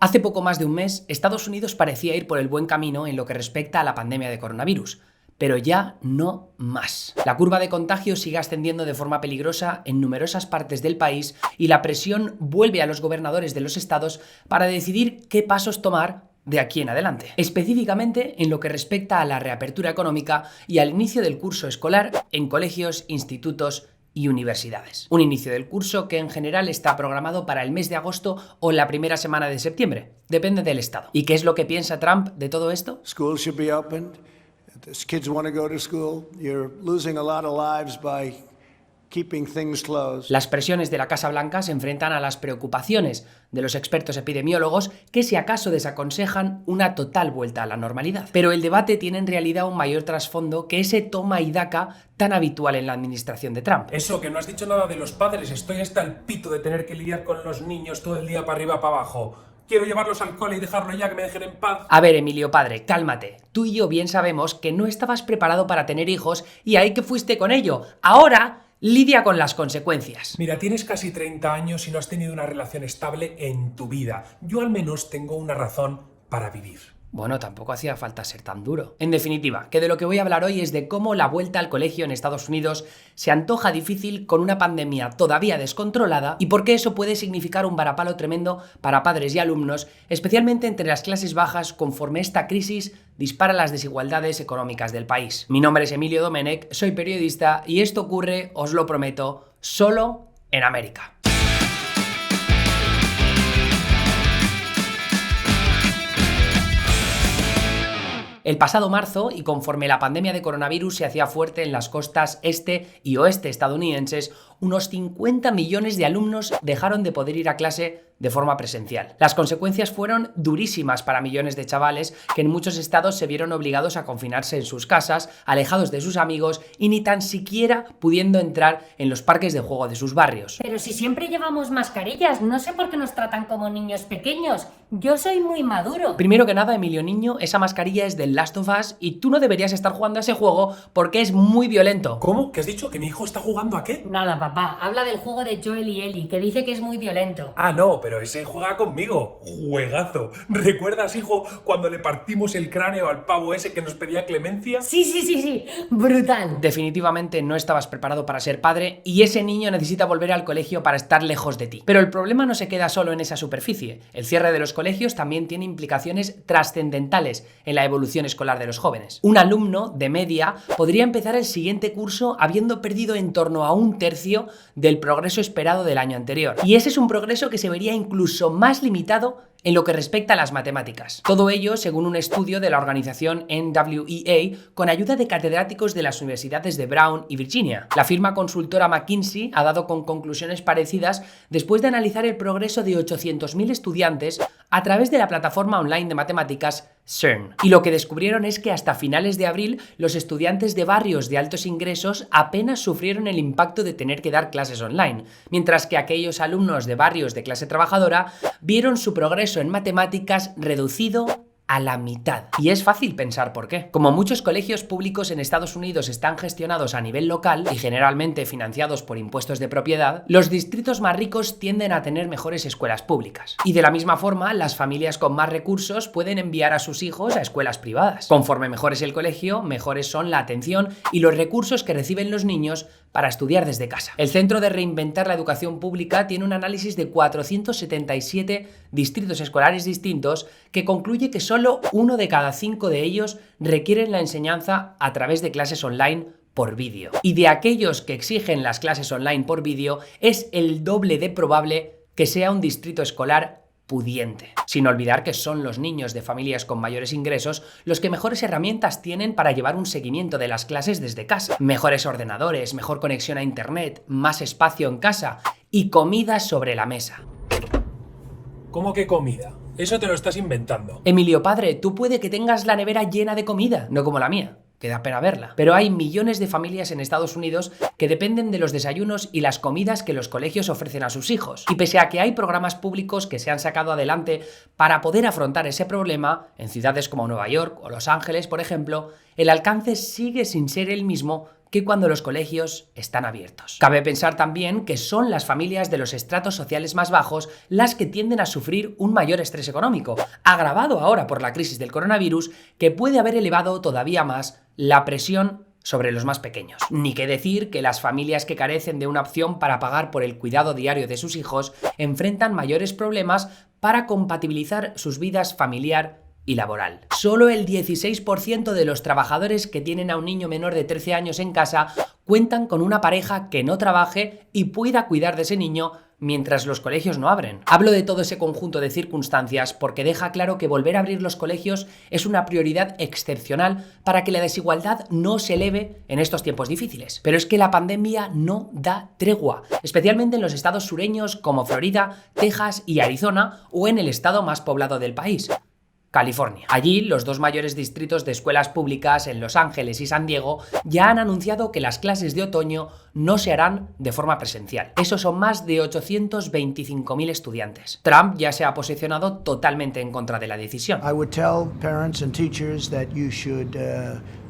Hace poco más de un mes, Estados Unidos parecía ir por el buen camino en lo que respecta a la pandemia de coronavirus, pero ya no más. La curva de contagio sigue ascendiendo de forma peligrosa en numerosas partes del país y la presión vuelve a los gobernadores de los estados para decidir qué pasos tomar de aquí en adelante, específicamente en lo que respecta a la reapertura económica y al inicio del curso escolar en colegios, institutos y universidades. Un inicio del curso que en general está programado para el mes de agosto o la primera semana de septiembre, depende del estado. ¿Y qué es lo que piensa Trump de todo esto? Schools should be opened. If kids want to go to school, you're losing a lot of lives by keeping things closed. Las presiones de la Casa Blanca se enfrentan a las preocupaciones de los expertos epidemiólogos que si acaso desaconsejan una total vuelta a la normalidad. Pero el debate tiene en realidad un mayor trasfondo que ese toma y daca tan habitual en la administración de Trump. Eso, que no has dicho nada de los padres. Estoy hasta el pito de tener que lidiar con los niños todo el día para arriba para abajo. Quiero llevarlos al cole y dejarlo ya, que me dejen en paz. A ver, Emilio padre, cálmate. Tú y yo bien sabemos que no estabas preparado para tener hijos y ahí que fuiste con ello. Ahora lidia con las consecuencias. Mira, tienes casi 30 años y no has tenido una relación estable en tu vida. Yo al menos tengo una razón para vivir. Bueno, tampoco hacía falta ser tan duro. En definitiva, que de lo que voy a hablar hoy es de cómo la vuelta al colegio en Estados Unidos se antoja difícil con una pandemia todavía descontrolada y por qué eso puede significar un varapalo tremendo para padres y alumnos, especialmente entre las clases bajas conforme esta crisis dispara las desigualdades económicas del país. Mi nombre es Emilio Domenech, soy periodista y esto ocurre, os lo prometo, solo en América. El pasado marzo, y conforme la pandemia de coronavirus se hacía fuerte en las costas este y oeste estadounidenses, unos 50 millones de alumnos dejaron de poder ir a clase de forma presencial. Las consecuencias fueron durísimas para millones de chavales que en muchos estados se vieron obligados a confinarse en sus casas, alejados de sus amigos y ni tan siquiera pudiendo entrar en los parques de juego de sus barrios. Pero si siempre llevamos mascarillas, no sé por qué nos tratan como niños pequeños. Yo soy muy maduro. Primero que nada, Emilio niño, esa mascarilla es del Last of Us y tú no deberías estar jugando a ese juego porque es muy violento. ¿Cómo? ¿Qué has dicho? ¿Que mi hijo está jugando a qué? Nada, papá. Habla del juego de Joel y Ellie, que dice que es muy violento. Ah, no, pero ese juega conmigo. Juegazo. ¿Recuerdas, hijo, cuando le partimos el cráneo al pavo ese que nos pedía clemencia? Sí. Brutal. Definitivamente no estabas preparado para ser padre y ese niño necesita volver al colegio para estar lejos de ti. Pero el problema no se queda solo en esa superficie. El cierre de los colegios también tiene implicaciones trascendentales en la evolución escolar de los jóvenes. Un alumno, de media, podría empezar el siguiente curso habiendo perdido en torno a un tercio del progreso esperado del año anterior. Y ese es un progreso que se vería incluso más limitado en lo que respecta a las matemáticas. Todo ello según un estudio de la organización NWEA con ayuda de catedráticos de las universidades de Brown y Virginia. La firma consultora McKinsey ha dado con conclusiones parecidas después de analizar el progreso de 800.000 estudiantes a través de la plataforma online de matemáticas CERN. Y lo que descubrieron es que hasta finales de abril los estudiantes de barrios de altos ingresos apenas sufrieron el impacto de tener que dar clases online, mientras que aquellos alumnos de barrios de clase trabajadora vieron su progreso en matemáticas reducido a la mitad. Y es fácil pensar por qué. Como muchos colegios públicos en Estados Unidos están gestionados a nivel local y generalmente financiados por impuestos de propiedad, los distritos más ricos tienden a tener mejores escuelas públicas. Y de la misma forma, las familias con más recursos pueden enviar a sus hijos a escuelas privadas. Conforme mejor es el colegio, mejores son la atención y los recursos que reciben los niños para estudiar desde casa. El Centro de Reinventar la Educación Pública tiene un análisis de 477 distritos escolares distintos que concluye que solo 1 de cada 5 de ellos requieren la enseñanza a través de clases online por vídeo. Y de aquellos que exigen las clases online por vídeo, es el doble de probable que sea un distrito escolar pudiente. Sin olvidar que son los niños de familias con mayores ingresos los que mejores herramientas tienen para llevar un seguimiento de las clases desde casa. Mejores ordenadores, mejor conexión a internet, más espacio en casa y comida sobre la mesa. ¿Cómo que comida? Eso te lo estás inventando. Emilio padre, tú puede que tengas la nevera llena de comida, no como la mía, que da pena verla. Pero hay millones de familias en Estados Unidos que dependen de los desayunos y las comidas que los colegios ofrecen a sus hijos. Y pese a que hay programas públicos que se han sacado adelante para poder afrontar ese problema, en ciudades como Nueva York o Los Ángeles, por ejemplo, el alcance sigue sin ser el mismo que cuando los colegios están abiertos. Cabe pensar también que son las familias de los estratos sociales más bajos las que tienden a sufrir un mayor estrés económico, agravado ahora por la crisis del coronavirus, que puede haber elevado todavía más la presión sobre los más pequeños. Ni qué decir que las familias que carecen de una opción para pagar por el cuidado diario de sus hijos enfrentan mayores problemas para compatibilizar sus vidas familiar y laboral. Solo el 16% de los trabajadores que tienen a un niño menor de 13 años en casa cuentan con una pareja que no trabaje y pueda cuidar de ese niño mientras los colegios no abren. Hablo de todo ese conjunto de circunstancias porque deja claro que volver a abrir los colegios es una prioridad excepcional para que la desigualdad no se eleve en estos tiempos difíciles. Pero es que la pandemia no da tregua, especialmente en los estados sureños como Florida, Texas y Arizona, o en el estado más poblado del país, California. Allí, los dos mayores distritos de escuelas públicas en Los Ángeles y San Diego ya han anunciado que las clases de otoño no se harán de forma presencial. Eso son más de 825.000 estudiantes. Trump ya se ha posicionado totalmente en contra de la decisión. I would tell parents and teachers that you should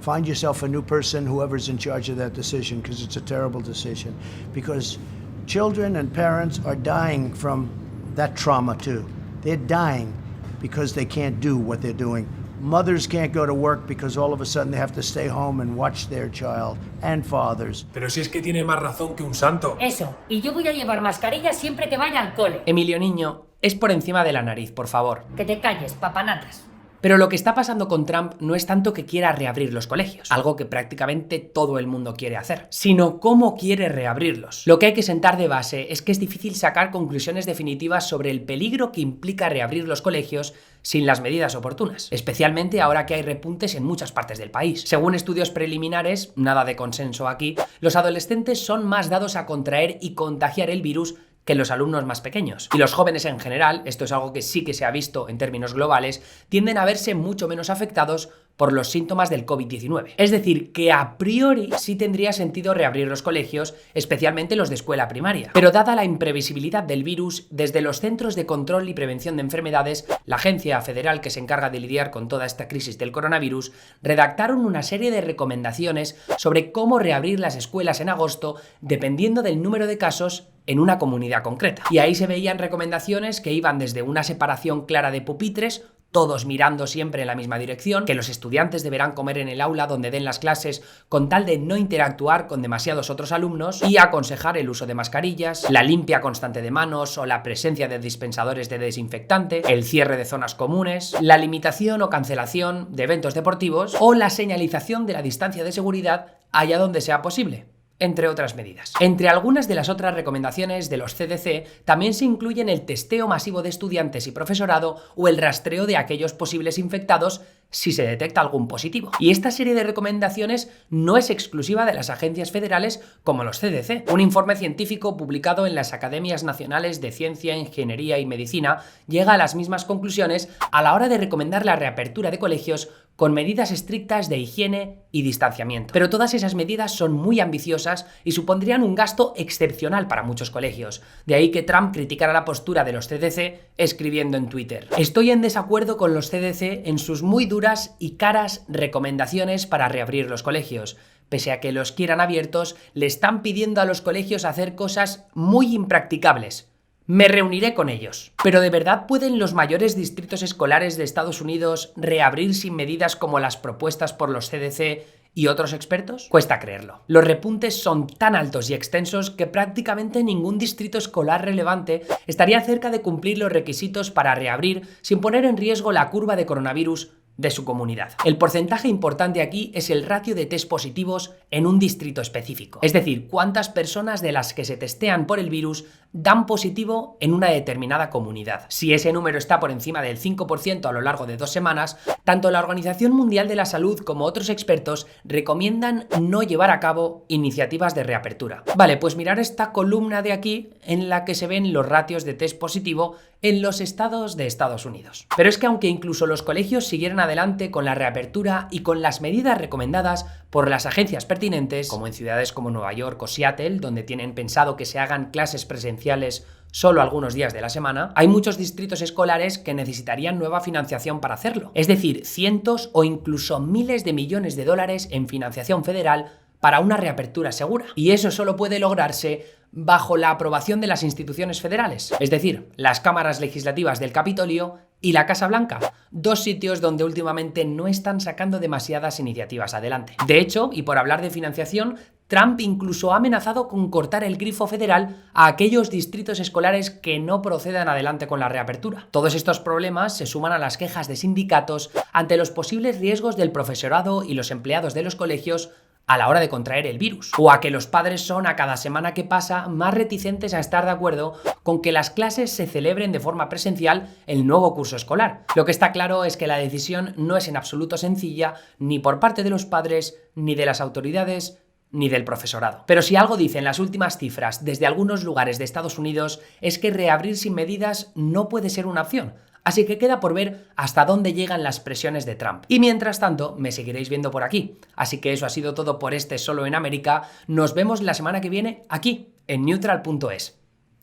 find yourself a new person, whoever's in charge of that decision, because it's a terrible decision. Because children and parents are dying from that trauma too. They're dying because they can't do what they're doing. Mothers can't go to work because all of a sudden they have to stay home and watch their child, and fathers. Pero si es que tiene más razón que un santo. Eso, y yo voy a llevar mascarilla siempre que vaya al cole. Emilio Niño, es por encima de la nariz, por favor. Que te calles, papanatas. Pero lo que está pasando con Trump no es tanto que quiera reabrir los colegios, algo que prácticamente todo el mundo quiere hacer, sino cómo quiere reabrirlos. Lo que hay que sentar de base es que es difícil sacar conclusiones definitivas sobre el peligro que implica reabrir los colegios sin las medidas oportunas, especialmente ahora que hay repuntes en muchas partes del país. Según estudios preliminares, nada de consenso aquí, los adolescentes son más dados a contraer y contagiar el virus que los alumnos más pequeños. Y los jóvenes en general, esto es algo que sí que se ha visto en términos globales, tienden a verse mucho menos afectados por los síntomas del COVID-19. Es decir, que a priori sí tendría sentido reabrir los colegios, especialmente los de escuela primaria. Pero dada la imprevisibilidad del virus, desde los Centros de Control y Prevención de Enfermedades, la agencia federal que se encarga de lidiar con toda esta crisis del coronavirus, redactaron una serie de recomendaciones sobre cómo reabrir las escuelas en agosto, dependiendo del número de casos en una comunidad concreta. Y ahí se veían recomendaciones que iban desde una separación clara de pupitres, todos mirando siempre en la misma dirección, que los estudiantes deberán comer en el aula donde den las clases con tal de no interactuar con demasiados otros alumnos, y aconsejar el uso de mascarillas, la limpia constante de manos o la presencia de dispensadores de desinfectante, el cierre de zonas comunes, la limitación o cancelación de eventos deportivos o la señalización de la distancia de seguridad allá donde sea posible, entre otras medidas. Entre algunas de las otras recomendaciones de los CDC también se incluyen el testeo masivo de estudiantes y profesorado o el rastreo de aquellos posibles infectados si se detecta algún positivo. Y esta serie de recomendaciones no es exclusiva de las agencias federales como los CDC. Un informe científico publicado en las Academias Nacionales de Ciencia, Ingeniería y Medicina llega a las mismas conclusiones a la hora de recomendar la reapertura de colegios con medidas estrictas de higiene y distanciamiento. Pero todas esas medidas son muy ambiciosas y supondrían un gasto excepcional para muchos colegios. De ahí que Trump criticara la postura de los CDC escribiendo en Twitter: estoy en desacuerdo con los CDC en sus muy duras y caras recomendaciones para reabrir los colegios. Pese a que los quieran abiertos, le están pidiendo a los colegios hacer cosas muy impracticables. Me reuniré con ellos. ¿Pero de verdad pueden los mayores distritos escolares de Estados Unidos reabrir sin medidas como las propuestas por los CDC y otros expertos? Cuesta creerlo. Los repuntes son tan altos y extensos que prácticamente ningún distrito escolar relevante estaría cerca de cumplir los requisitos para reabrir sin poner en riesgo la curva de coronavirus de su comunidad. El porcentaje importante aquí es el ratio de test positivos en un distrito específico. Es decir, cuántas personas de las que se testean por el virus dan positivo en una determinada comunidad. Si ese número está por encima del 5% a lo largo de 2 semanas, tanto la Organización Mundial de la Salud como otros expertos recomiendan no llevar a cabo iniciativas de reapertura. Vale, pues mirar esta columna de aquí en la que se ven los ratios de test positivo en los estados de Estados Unidos. Pero es que aunque incluso los colegios siguieran adelante con la reapertura y con las medidas recomendadas por las agencias pertinentes, como en ciudades como Nueva York o Seattle, donde tienen pensado que se hagan clases presenciales solo algunos días de la semana, hay muchos distritos escolares que necesitarían nueva financiación para hacerlo. Es decir, cientos o incluso miles de millones de dólares en financiación federal para una reapertura segura. Y eso solo puede lograrse bajo la aprobación de las instituciones federales, es decir, las cámaras legislativas del Capitolio y la Casa Blanca, dos sitios donde últimamente no están sacando demasiadas iniciativas adelante. De hecho, y por hablar de financiación, Trump incluso ha amenazado con cortar el grifo federal a aquellos distritos escolares que no procedan adelante con la reapertura. Todos estos problemas se suman a las quejas de sindicatos ante los posibles riesgos del profesorado y los empleados de los colegios a la hora de contraer el virus, o a que los padres son a cada semana que pasa más reticentes a estar de acuerdo con que las clases se celebren de forma presencial el nuevo curso escolar. Lo que está claro es que la decisión no es en absoluto sencilla, ni por parte de los padres, ni de las autoridades, ni del profesorado. Pero si algo dicen las últimas cifras desde algunos lugares de Estados Unidos es que reabrir sin medidas no puede ser una opción. Así que queda por ver hasta dónde llegan las presiones de Trump. Y mientras tanto, me seguiréis viendo por aquí. Así que eso ha sido todo por este Solo en América. Nos vemos la semana que viene aquí, en Neutral.es.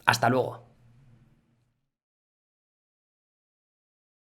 Hasta luego.